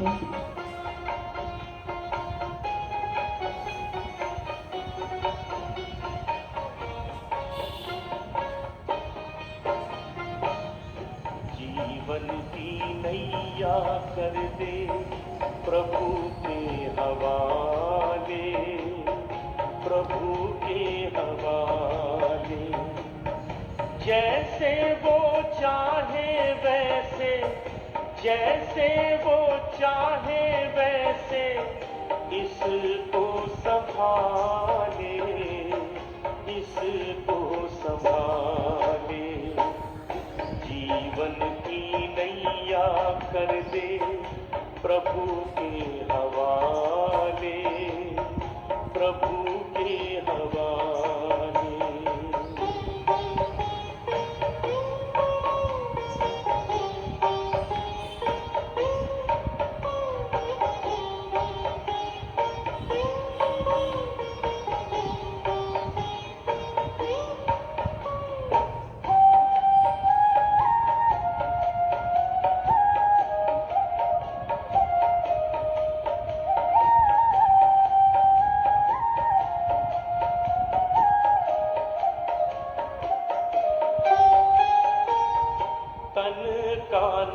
जीवन की नैया कर दे प्रभु के हवाले, प्रभु के हवाले। जैसे वो चाहे वैसे, जैसे वो चाहे वैसे इसको संभाले, इसको संभाले। जीवन की नैया कर दे प्रभु के हवाले, प्रभु के हवाले।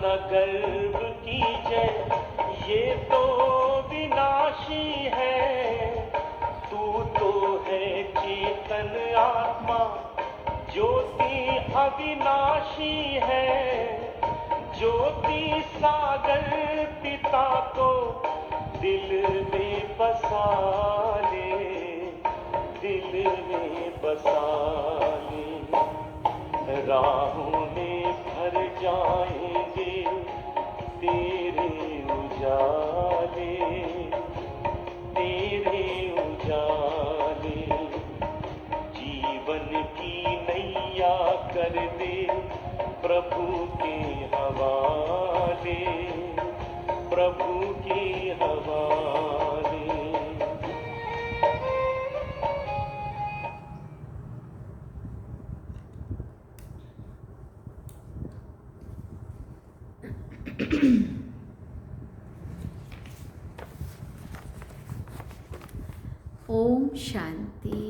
न गर्व कीजिए, ये तो विनाशी है। तू तो है चेतन आत्मा, ज्योति अविनाशी है। ज्योति सागर पिता को दिल में बसा ले, दिल में बसा ले। राहों में भर जाएंगे तेरे उजाले, तेरे उजाले। जीवन की नैया कर दे प्रभु के हवाले, प्रभु के हवाले। ओम शांति।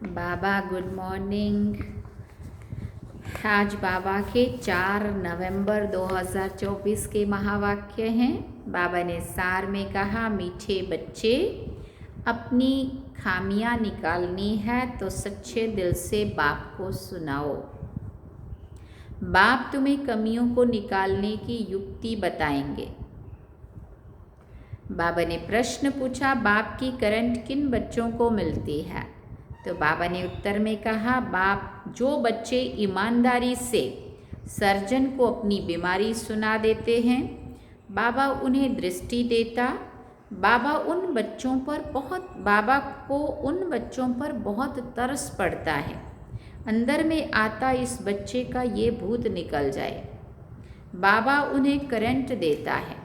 बाबा गुड मॉर्निंग। आज बाबा के 4 नवंबर 2024 के महावाक्य हैं। बाबा ने सार में कहा, मीठे बच्चे, अपनी खामियां निकालनी है तो सच्चे दिल से बाप को सुनाओ। बाप तुम्हें कमियों को निकालने की युक्ति बताएंगे। बाबा ने प्रश्न पूछा, बाप की करंट किन बच्चों को मिलती है? तो बाबा ने उत्तर में कहा, बाप जो बच्चे ईमानदारी से सर्जन को अपनी बीमारी सुना देते हैं, बाबा उन्हें दृष्टि देता। बाबा को उन बच्चों पर बहुत तरस पड़ता है। अंदर में आता इस बच्चे का ये भूत निकल जाए। बाबा उन्हें करंट देता है।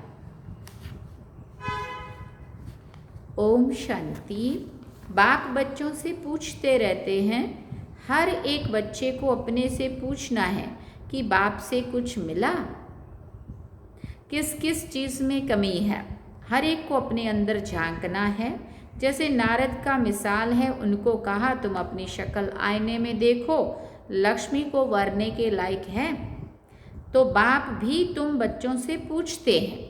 ओम शांति। बाप बच्चों से पूछते रहते हैं। हर एक बच्चे को अपने से पूछना है कि बाप से कुछ मिला, किस किस चीज़ में कमी है। हर एक को अपने अंदर झांकना है। जैसे नारद का मिसाल है, उनको कहा, तुम अपनी शक्ल आईने में देखो, लक्ष्मी को वरने के लायक है। तो बाप भी तुम बच्चों से पूछते हैं,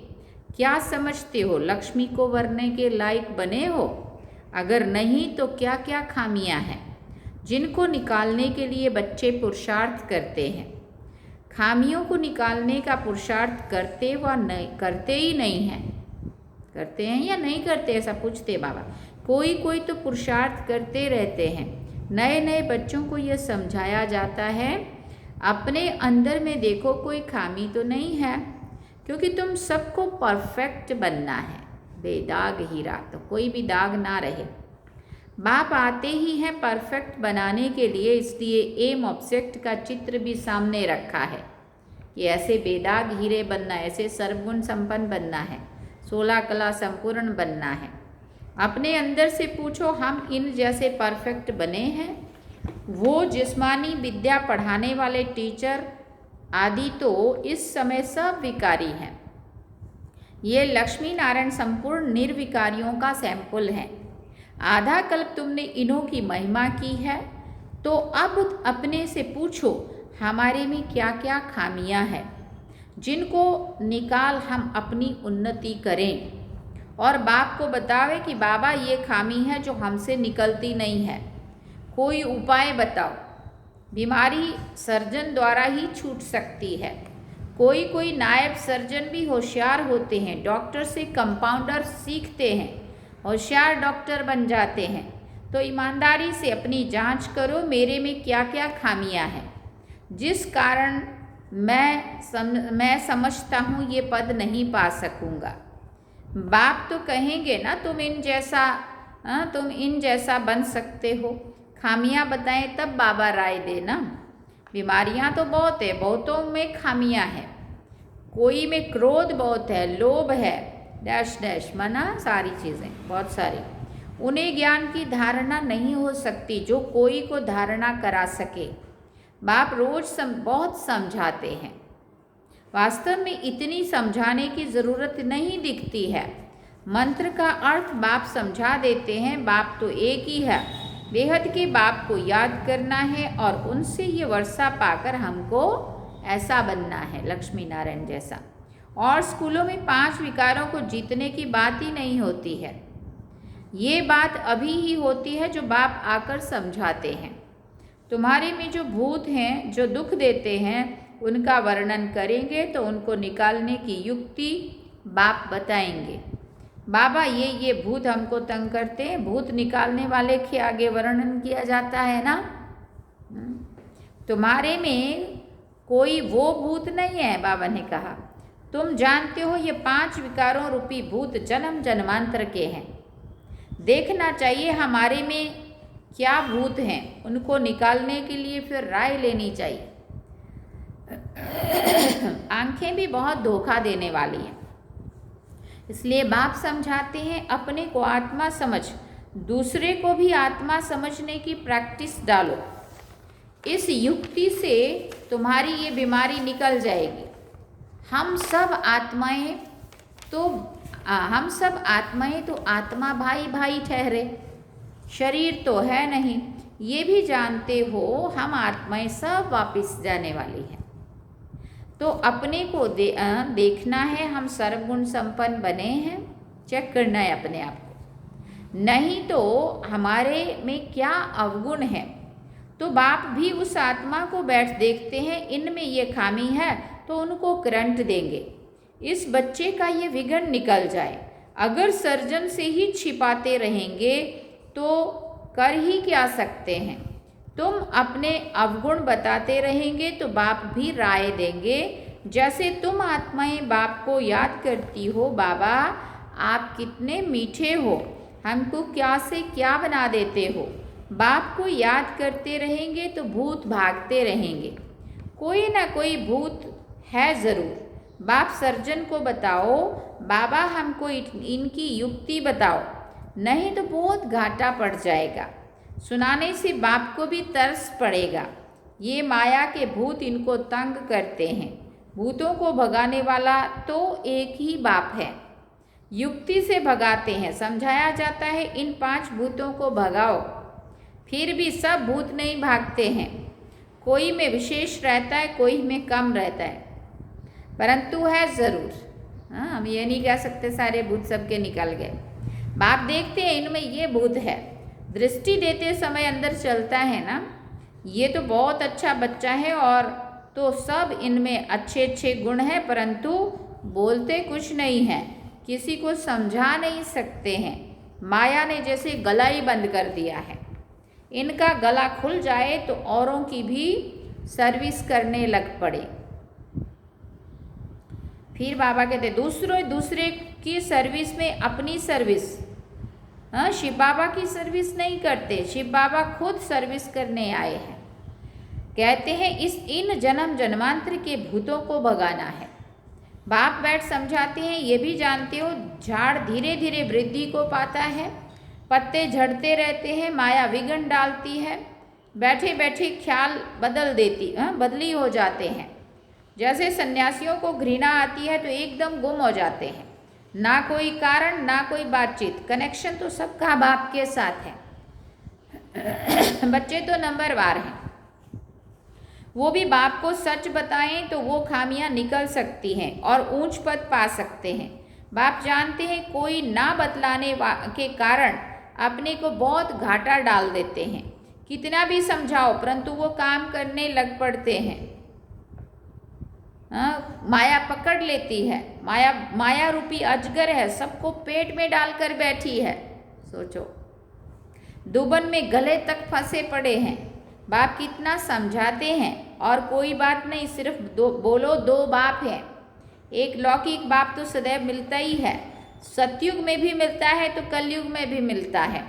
क्या समझते हो, लक्ष्मी को वरने के लायक बने हो? अगर नहीं तो क्या क्या खामियां हैं जिनको निकालने के लिए बच्चे पुरुषार्थ करते हैं? खामियों को निकालने का पुरुषार्थ करते ही नहीं हैं। करते हैं या नहीं करते, ऐसा पूछते बाबा। कोई तो पुरुषार्थ करते रहते हैं। नए नए बच्चों को यह समझाया जाता है, अपने अंदर में देखो कोई खामी तो नहीं है, क्योंकि तुम सबको परफेक्ट बनना है, बेदाग हीरा, तो कोई भी दाग ना रहे। बाप आते ही हैं परफेक्ट बनाने के लिए, इसलिए एम ऑब्जेक्ट का चित्र भी सामने रखा है कि ऐसे बेदाग हीरे बनना, ऐसे सर्वगुण संपन्न बनना है, 16 कला संपूर्ण बनना है। अपने अंदर से पूछो, हम इन जैसे परफेक्ट बने हैं? वो जिस्मानी विद्या पढ़ाने वाले टीचर आदि तो इस समय सब विकारी हैं। ये लक्ष्मी नारायण संपूर्ण निर्विकारियों का सैंपल है। आधा कल्प तुमने इन्हों की महिमा की है, तो अब अपने से पूछो हमारे में क्या क्या खामियां हैं, जिनको निकाल हम अपनी उन्नति करें। और बाप को बतावे कि बाबा ये खामी है जो हमसे निकलती नहीं है, कोई उपाय बताओ। बीमारी सर्जन द्वारा ही छूट सकती है। कोई कोई नायब सर्जन भी होशियार होते हैं, डॉक्टर से कंपाउंडर सीखते हैं, होशियार डॉक्टर बन जाते हैं। तो ईमानदारी से अपनी जांच करो, मेरे में क्या क्या खामियां हैं जिस कारण मैं समझता हूँ ये पद नहीं पा सकूँगा। बाप तो कहेंगे ना तुम इन जैसा बन सकते हो, खामियां बताएं तब बाबा राय देना। बीमारियां तो बहुत है, बहुतों में खामियां हैं। कोई में क्रोध बहुत है, लोभ है, डैश डैश मना सारी चीज़ें बहुत सारी। उन्हें ज्ञान की धारणा नहीं हो सकती जो कोई को धारणा करा सके। बाप रोज बहुत समझाते हैं, वास्तव में इतनी समझाने की ज़रूरत नहीं दिखती है। मंत्र का अर्थ बाप समझा देते हैं। बाप तो एक ही है, बेहद के बाप को याद करना है और उनसे ये वर्षा पाकर हमको ऐसा बनना है, लक्ष्मी नारायण जैसा। और स्कूलों में 5 विकारों को जीतने की बात ही नहीं होती है, ये बात अभी ही होती है जो बाप आकर समझाते हैं। तुम्हारे में जो भूत हैं जो दुख देते हैं उनका वर्णन करेंगे तो उनको निकालने की युक्ति बाप बताएंगे। बाबा ये भूत हमको तंग करते हैं, भूत निकालने वाले के आगे वर्णन किया जाता है ना। तुम्हारे में कोई वो भूत नहीं है, बाबा ने कहा। तुम जानते हो ये 5 विकारों रूपी भूत जन्म जन्मांतर के हैं। देखना चाहिए हमारे में क्या भूत हैं, उनको निकालने के लिए फिर राय लेनी चाहिए। आंखें भी बहुत धोखा देने वाली हैं, इसलिए बाप समझाते हैं अपने को आत्मा समझ, दूसरे को भी आत्मा समझने की प्रैक्टिस डालो। इस युक्ति से तुम्हारी ये बीमारी निकल जाएगी। हम सब आत्माएं तो आत्मा भाई भाई ठहरे, शरीर तो है नहीं। ये भी जानते हो हम आत्माएं सब वापस जाने वाली हैं। तो अपने को देखना है हम सर्वगुण संपन्न बने हैं, चेक करना है अपने आप को, नहीं तो हमारे में क्या अवगुण है। तो बाप भी उस आत्मा को बैठ देखते हैं, इनमें ये खामी है तो उनको करंट देंगे, इस बच्चे का ये विघन निकल जाए। अगर सर्जन से ही छिपाते रहेंगे तो कर ही क्या सकते हैं। तुम अपने अवगुण बताते रहेंगे तो बाप भी राय देंगे। जैसे तुम आत्माएं बाप को याद करती हो, बाबा आप कितने मीठे हो, हमको क्या से क्या बना देते हो। बाप को याद करते रहेंगे तो भूत भागते रहेंगे। कोई ना कोई भूत है ज़रूर। बाप सर्जन को बताओ, बाबा हमको इनकी युक्ति बताओ, नहीं तो बहुत घाटा पड़ जाएगा। सुनाने से बाप को भी तरस पड़ेगा। ये माया के भूत इनको तंग करते हैं। भूतों को भगाने वाला तो एक ही बाप है, युक्ति से भगाते हैं। समझाया जाता है इन 5 भूतों को भगाओ, फिर भी सब भूत नहीं भागते हैं। कोई में विशेष रहता है, कोई में कम रहता है, परंतु है ज़रूर। हाँ, हम ये नहीं कह सकते सारे भूत सबके निकल गए। बाप देखते हैं इनमें ये भूत है, दृष्टि देते समय अंदर चलता है ना, ये तो बहुत अच्छा बच्चा है और तो सब इनमें अच्छे अच्छे गुण हैं, परंतु बोलते कुछ नहीं हैं, किसी को समझा नहीं सकते हैं। माया ने जैसे गला ही बंद कर दिया है। इनका गला खुल जाए तो औरों की भी सर्विस करने लग पड़े। फिर बाबा कहते दूसरे की सर्विस में अपनी सर्विस। हाँ, शिव बाबा की सर्विस नहीं करते, शिव बाबा खुद सर्विस करने आए हैं। कहते हैं इन जन्म जन्मांतर के भूतों को भगाना है। बाप बैठ समझाते हैं, ये भी जानते हो झाड़ धीरे धीरे वृद्धि को पाता है, पत्ते झड़ते रहते हैं, माया विघन डालती है, बैठे बैठे ख्याल बदली हो जाते हैं। जैसे सन्यासियों को घृणा आती है तो एकदम गुम हो जाते हैं, ना कोई कारण ना कोई बातचीत, कनेक्शन तो सबका बाप के साथ है। बच्चे तो नंबरवार हैं, वो भी बाप को सच बताएं तो वो खामियां निकल सकती हैं और ऊंच पद पा सकते हैं। बाप जानते हैं कोई ना बतलाने के कारण अपने को बहुत घाटा डाल देते हैं। कितना भी समझाओ परंतु वो काम करने लग पड़ते हैं। माया पकड़ लेती है, माया रूपी अजगर है, सबको पेट में डालकर बैठी है। सोचो, दुबन में गले तक फंसे पड़े हैं। बाप कितना समझाते हैं और कोई बात नहीं, सिर्फ दो बाप हैं। एक लौकिक बाप तो सदैव मिलता ही है, सतयुग में भी मिलता है तो कलयुग में भी मिलता है।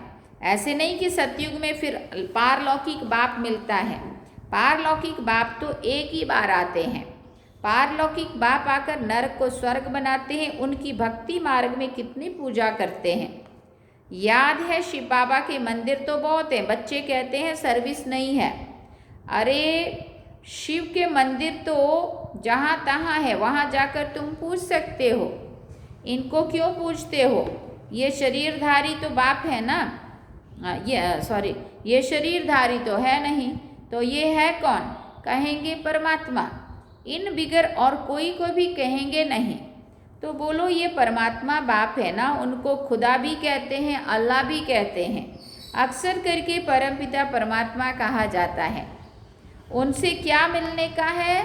ऐसे नहीं कि सतयुग में फिर पारलौकिक बाप मिलता है। पारलौकिक बाप तो एक ही बार आते हैं। पारलौकिक बाप आकर नरक को स्वर्ग बनाते हैं। उनकी भक्ति मार्ग में कितनी पूजा करते हैं। याद है शिव बाबा के मंदिर तो बहुत हैं, बच्चे कहते हैं सर्विस नहीं है। अरे शिव के मंदिर तो जहाँ तहाँ है, वहाँ जाकर तुम पूछ सकते हो। इनको क्यों पूछते हो? ये शरीरधारी तो बाप है ना, ये शरीरधारी तो है नहीं, तो ये है कौन? कहेंगे परमात्मा। इन बिगर और कोई को भी कहेंगे नहीं। तो बोलो ये परमात्मा बाप है ना, उनको खुदा भी कहते हैं, अल्लाह भी कहते हैं। अक्सर करके परमपिता परमात्मा कहा जाता है। उनसे क्या मिलने का है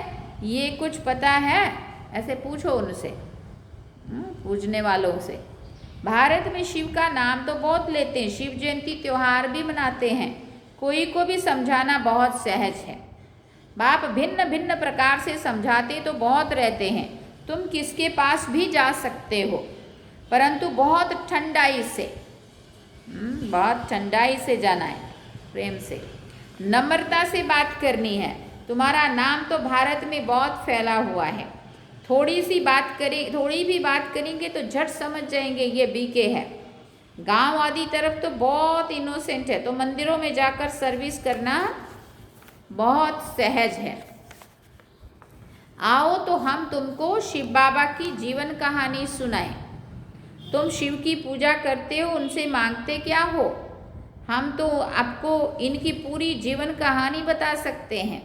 ये कुछ पता है? ऐसे पूछो उनसे, पूछने वालों से। भारत में शिव का नाम तो बहुत लेते हैं, शिव जयंती त्यौहार भी मनाते हैं। कोई को भी समझाना बहुत सहज है। बाप भिन्न भिन्न प्रकार से समझाते तो बहुत रहते हैं। तुम किसके पास भी जा सकते हो, परंतु बहुत ठंडाई से, बहुत ठंडाई से जाना है, प्रेम से, नम्रता से बात करनी है। तुम्हारा नाम तो भारत में बहुत फैला हुआ है। थोड़ी भी बात करेंगे तो झट समझ जाएंगे ये बीके है। गांव आदि तरफ तो बहुत इनोसेंट है, तो मंदिरों में जाकर सर्विस करना बहुत सहज है। आओ तो हम तुमको शिव बाबा की जीवन कहानी सुनाएं। तुम शिव की पूजा करते हो, उनसे मांगते क्या हो? हम तो आपको इनकी पूरी जीवन कहानी बता सकते हैं।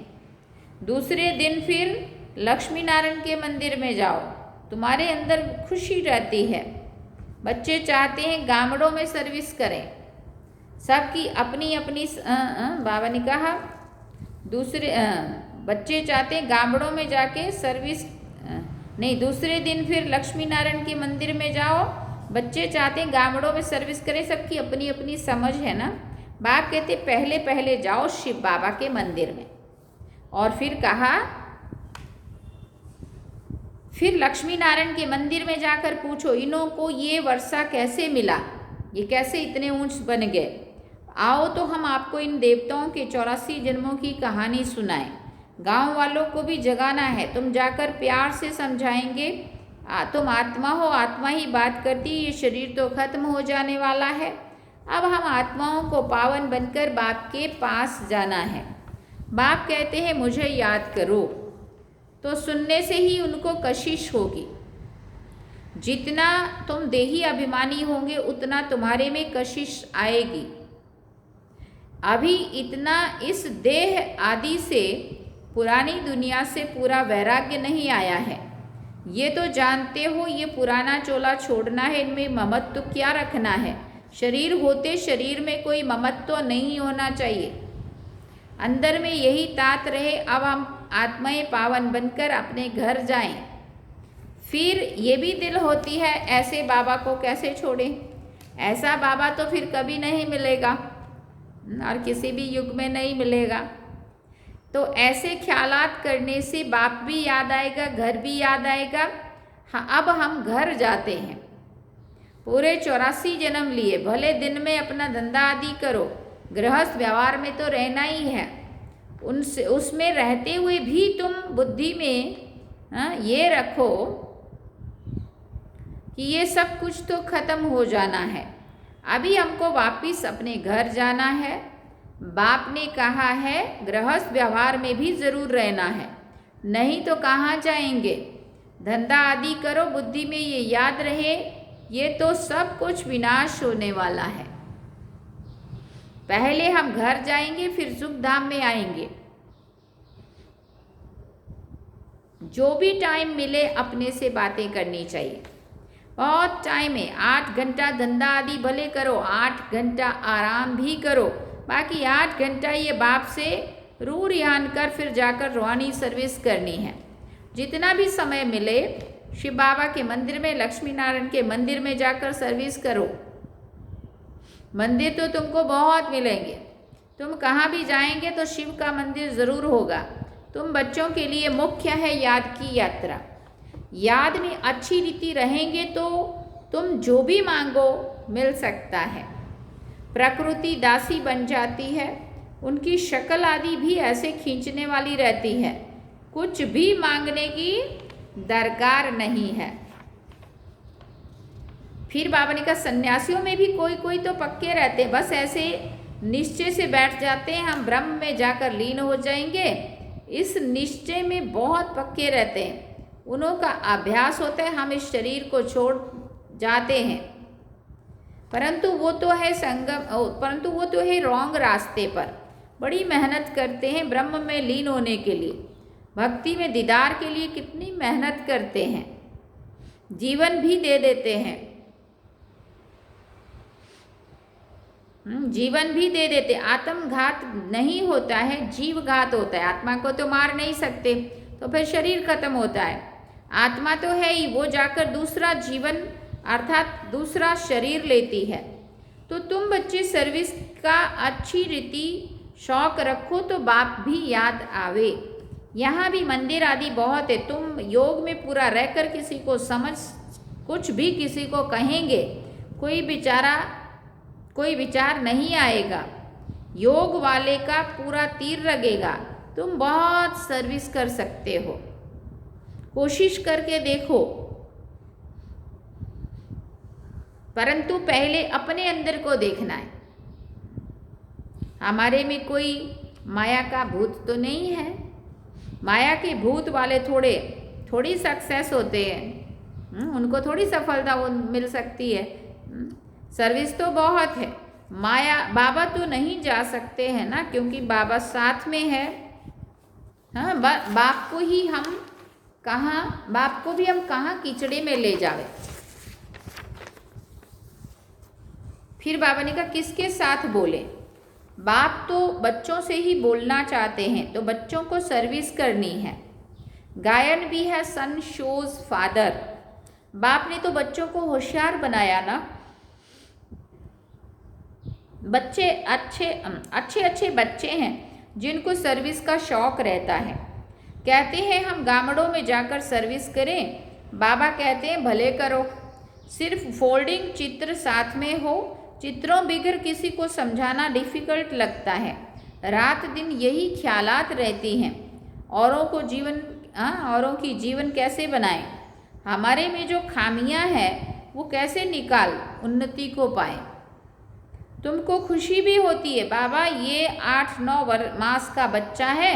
दूसरे दिन फिर लक्ष्मी नारायण के मंदिर में जाओ, तुम्हारे अंदर खुशी रहती है। बच्चे चाहते हैं गामड़ों में सर्विस करें, सबकी अपनी अपनी बाबा ने कहा बच्चे चाहते हैं गामड़ों में जाके सर्विस नहीं। दूसरे दिन फिर लक्ष्मी नारायण के मंदिर में जाओ, बच्चे चाहते हैं गामड़ों में सर्विस करें, सबकी अपनी अपनी समझ है ना। बाप कहते पहले पहले जाओ शिव बाबा के मंदिर में। और फिर कहा फिर लक्ष्मी नारायण के मंदिर में जाकर पूछो इन्हों को ये वर्षा कैसे मिला, ये कैसे इतने ऊंच बन गए। आओ तो हम आपको इन देवताओं के 84 जन्मों की कहानी सुनाएं। गांव वालों को भी जगाना है। तुम जाकर प्यार से समझाएंगे, तुम आत्मा हो, आत्मा ही बात करती, ये शरीर तो खत्म हो जाने वाला है। अब हम आत्माओं को पावन बनकर बाप के पास जाना है। बाप कहते हैं मुझे याद करो, तो सुनने से ही उनको कशिश होगी। जितना तुम देही अभिमानी होंगे उतना तुम्हारे में कशिश आएगी। अभी इतना इस देह आदि से, पुरानी दुनिया से पूरा वैराग्य नहीं आया है। ये तो जानते हो ये पुराना चोला छोड़ना है, इनमें ममत्व क्या रखना है। शरीर होते शरीर में कोई ममत्व नहीं होना चाहिए। अंदर में यही तात रहे, अब हम आत्माएं पावन बनकर अपने घर जाएं। फिर ये भी दिल होती है ऐसे बाबा को कैसे छोड़ें। ऐसा बाबा तो फिर कभी नहीं मिलेगा और किसी भी युग में नहीं मिलेगा। तो ऐसे ख्यालात करने से बाप भी याद आएगा, घर भी याद आएगा। हाँ, अब हम घर जाते हैं। पूरे 84 जन्म लिए, भले दिन में अपना धंधा आदि करो, गृहस्थ व्यवहार में तो रहना ही है। उसमें रहते हुए भी तुम बुद्धि में ये रखो कि ये सब कुछ तो खत्म हो जाना है। अभी हमको वापिस अपने घर जाना है। बाप ने कहा है गृहस्थ व्यवहार में भी जरूर रहना है, नहीं तो कहाँ जाएंगे। धंधा आदि करो, बुद्धि में ये याद रहे ये तो सब कुछ विनाश होने वाला है। पहले हम घर जाएंगे, फिर सुख धाम में आएंगे। जो भी टाइम मिले अपने से बातें करनी चाहिए। बहुत टाइम है, 8 घंटा धंधा आदि भले करो, 8 घंटा आराम भी करो, बाकी 8 घंटा ये बाप से रू रिहान कर फिर जाकर रूहानी सर्विस करनी है। जितना भी समय मिले शिव बाबा के मंदिर में, लक्ष्मी नारायण के मंदिर में जाकर सर्विस करो। मंदिर तो तुमको बहुत मिलेंगे, तुम कहाँ भी जाएंगे तो शिव का मंदिर ज़रूर होगा। तुम बच्चों के लिए मुख्य है याद की यात्रा। याद में अच्छी रीति रहेंगे तो तुम जो भी मांगो मिल सकता है। प्रकृति दासी बन जाती है, उनकी शक्ल आदि भी ऐसे खींचने वाली रहती है, कुछ भी मांगने की दरकार नहीं है। फिर बाबा ने कहा सन्यासियों में भी कोई कोई तो पक्के रहते हैं, बस ऐसे निश्चय से बैठ जाते हैं हम ब्रह्म में जाकर लीन हो जाएंगे। इस निश्चय में बहुत पक्के रहते हैं, उन्हों का अभ्यास होता है, हम इस शरीर को छोड़ जाते हैं, परंतु वो तो है रॉन्ग रास्ते पर। बड़ी मेहनत करते हैं ब्रह्म में लीन होने के लिए, भक्ति में दीदार के लिए कितनी मेहनत करते हैं, जीवन भी दे देते हैं, जीवन भी दे देते। आत्मघात नहीं होता है, जीवघात होता है। आत्मा को तो मार नहीं सकते, तो फिर शरीर खत्म होता है। आत्मा तो है ही, वो जाकर दूसरा जीवन अर्थात दूसरा शरीर लेती है। तो तुम बच्चे सर्विस का अच्छी रीति शौक रखो तो बाप भी याद आवे। यहाँ भी मंदिर आदि बहुत है, तुम योग में पूरा रहकर किसी को समझ कुछ भी किसी को कहेंगे, कोई विचार नहीं आएगा, योग वाले का पूरा तीर लगेगा। तुम बहुत सर्विस कर सकते हो, कोशिश करके देखो, परंतु पहले अपने अंदर को देखना है। हमारे में कोई माया का भूत तो नहीं है। माया के भूत वाले थोड़ी सक्सेस होते हैं, उनको थोड़ी सफलता वो मिल सकती है। सर्विस तो बहुत है, माया बाबा तो नहीं जा सकते हैं ना, क्योंकि बाबा साथ में है। हाँ, बाप को भी हम कहाँ कीचड़े में ले जावे। फिर बाबा ने कहा किसके साथ बोले। बाप तो बच्चों से ही बोलना चाहते हैं, तो बच्चों को सर्विस करनी है। गायन भी है सन शोज फादर। बाप ने तो बच्चों को होशियार बनाया ना। बच्चे अच्छे बच्चे हैं जिनको सर्विस का शौक रहता है। कहते हैं हम गामड़ों में जाकर सर्विस करें, बाबा कहते हैं भले करो, सिर्फ फोल्डिंग चित्र साथ में हो। चित्रों बिगर किसी को समझाना डिफ़िकल्ट लगता है। रात दिन यही ख्यालात रहती हैं, औरों की जीवन कैसे बनाएं, हमारे में जो खामियां हैं वो कैसे निकाल उन्नति को पाएं। तुमको खुशी भी होती है, बाबा ये 8-9 मास का बच्चा है,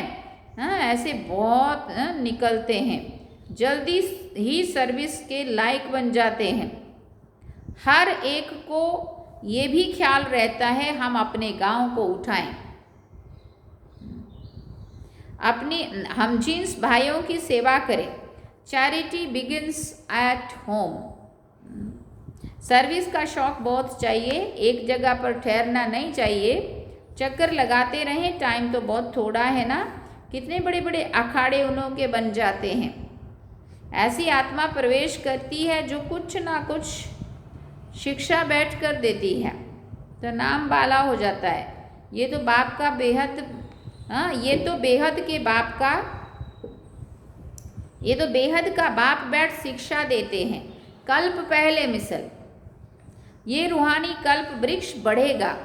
ऐसे बहुत निकलते हैं, जल्दी ही सर्विस के लायक बन जाते हैं। हर एक को ये भी ख्याल रहता है हम अपने गांव को उठाएं, अपनी हमजिन्स भाइयों की सेवा करें। Charity begins at home. Service का शौक बहुत चाहिए, एक जगह पर ठहरना नहीं चाहिए, चक्कर लगाते रहें। टाइम तो बहुत थोड़ा है ना, कितने बड़े बड़े अखाड़े उन्हों के बन जाते हैं। ऐसी आत्मा प्रवेश करती है जो कुछ ना कुछ शिक्षा बैठ कर देती है, तो नाम बाला हो जाता है। ये तो बाप का बेहद, ये तो बेहद का बाप बैठ शिक्षा देते हैं। कल्प पहले मिसल, ये रूहानी कल्प वृक्ष बढ़ेगा,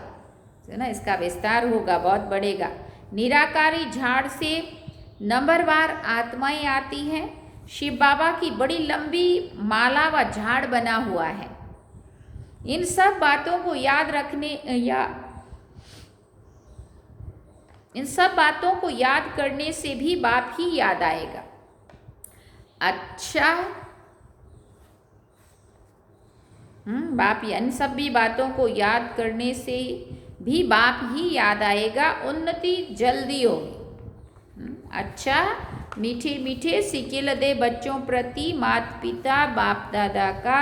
है ना, इसका विस्तार होगा, बहुत बढ़ेगा। निराकारी झाड़ से नंबरवार आत्माएं आती हैं। शिव बाबा की बड़ी लंबी माला व झाड़ बना हुआ है। इन सब बातों को याद रखने इन सब बातों को याद करने से भी बाप ही याद आएगा। बाप इन सभी बातों को याद करने से भी बाप ही याद आएगा, उन्नति जल्दी होगी। अच्छा, मीठे मीठे सिकिल दे बच्चों प्रति माता पिता बाप दादा का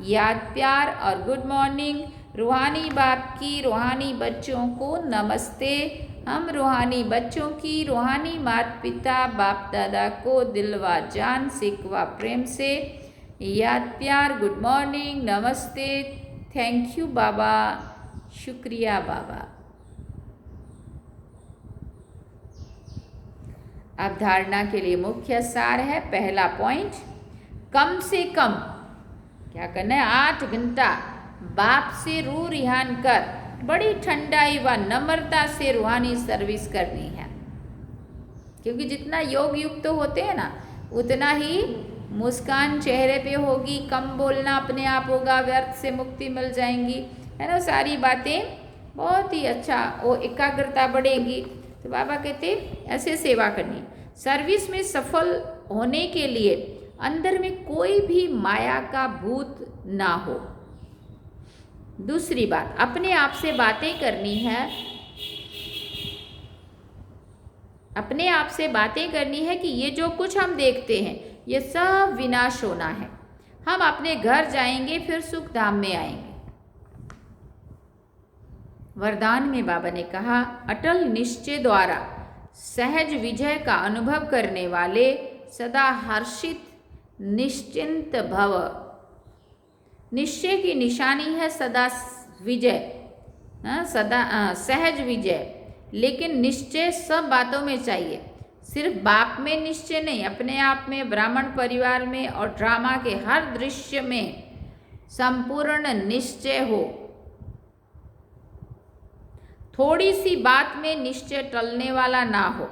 याद प्यार और गुड मॉर्निंग। रूहानी बाप की रूहानी बच्चों को नमस्ते। हम रूहानी बच्चों की रूहानी माता पिता बाप दादा को दिल व जान सिकवा प्रेम से याद प्यार, गुड मॉर्निंग, नमस्ते, थैंक यू बाबा, शुक्रिया बाबा। अवधारणा के लिए मुख्य सार है, पहला पॉइंट, कम से कम क्या करना है, 8 घंटा बाप से रूह रिहान कर बड़ी ठंडाई व नम्रता से रूहानी सर्विस करनी है। क्योंकि जितना योग युक्त तो होते हैं ना, उतना ही मुस्कान चेहरे पे होगी, कम बोलना अपने आप होगा, व्यर्थ से मुक्ति मिल जाएंगी, है ना, सारी बातें बहुत ही अच्छा, वो एकाग्रता बढ़ेगी। तो बाबा कहते ऐसे सेवा करनी। सर्विस में सफल होने के लिए अंदर में कोई भी माया का भूत ना हो। दूसरी बात, अपने आप से बातें करनी है, अपने आप से बातें करनी है कि ये जो कुछ हम देखते हैं ये सब विनाश होना है। हम अपने घर जाएंगे, फिर सुख धाम में आएंगे। वरदान में बाबा ने कहा, अटल निश्चय द्वारा सहज विजय का अनुभव करने वाले सदा हर्षित निश्चिंत भव। निश्चय की निशानी है सदा विजय, सदा सहज विजय। लेकिन निश्चय सब बातों में चाहिए, सिर्फ बाप में निश्चय नहीं, अपने आप में, ब्राह्मण परिवार में और ड्रामा के हर दृश्य में संपूर्ण निश्चय हो। थोड़ी सी बात में निश्चय टलने वाला ना हो।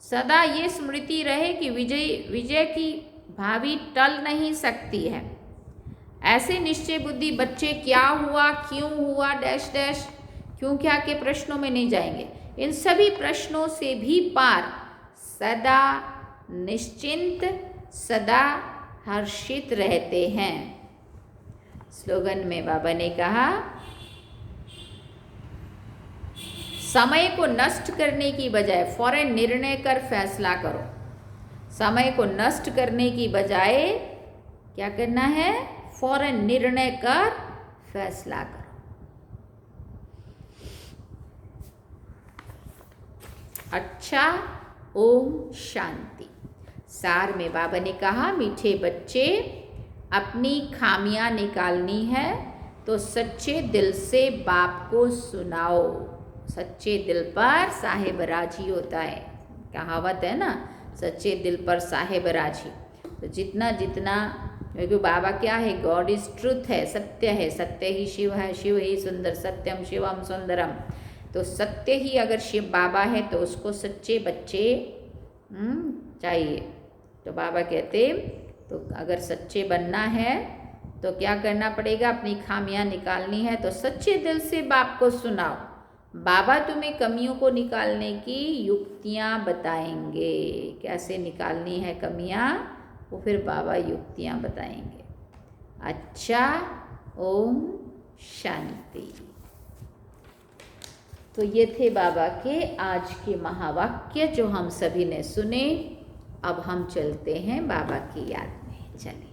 सदा ये स्मृति रहे कि विजय की भावी टल नहीं सकती है। ऐसे निश्चय बुद्धि बच्चे क्या हुआ, क्यों हुआ, डैश डैश, क्यों क्या के प्रश्नों में नहीं जाएंगे। इन सभी प्रश्नों से भी पार सदा निश्चिंत, सदा हर्षित रहते हैं। स्लोगन में बाबा ने कहा, समय को नष्ट करने की बजाय फौरन निर्णय कर फैसला करो। समय को नष्ट करने की बजाय क्या करना है, फौरन निर्णय कर फैसला करो। अच्छा, ओम शांति। सार में बाबा ने कहा, मीठे बच्चे, अपनी खामियां निकालनी है तो सच्चे दिल से बाप को सुनाओ। सच्चे दिल पर साहेब राजी होता है, कहावत है ना, सच्चे दिल पर साहेब राजी। तो जितना जितना, क्योंकि बाबा क्या है, गॉड इज ट्रुथ है, सत्य है, सत्य ही शिव है, शिव ही सुंदर, सत्यम शिवम सुंदरम। तो सत्य ही अगर शिव बाबा है तो उसको सच्चे बच्चे चाहिए। तो बाबा कहते, तो अगर सच्चे बनना है तो क्या करना पड़ेगा, अपनी खामियां निकालनी है तो सच्चे दिल से बाप को सुनाओ। बाबा तुम्हें कमियों को निकालने की युक्तियां बताएंगे, कैसे निकालनी है कमियां, वो फिर बाबा युक्तियां बताएंगे। अच्छा, ओम शांति। तो ये थे बाबा के आज के महावाक्य जो हम सभी ने सुने। अब हम चलते हैं बाबा की याद में। चलिए।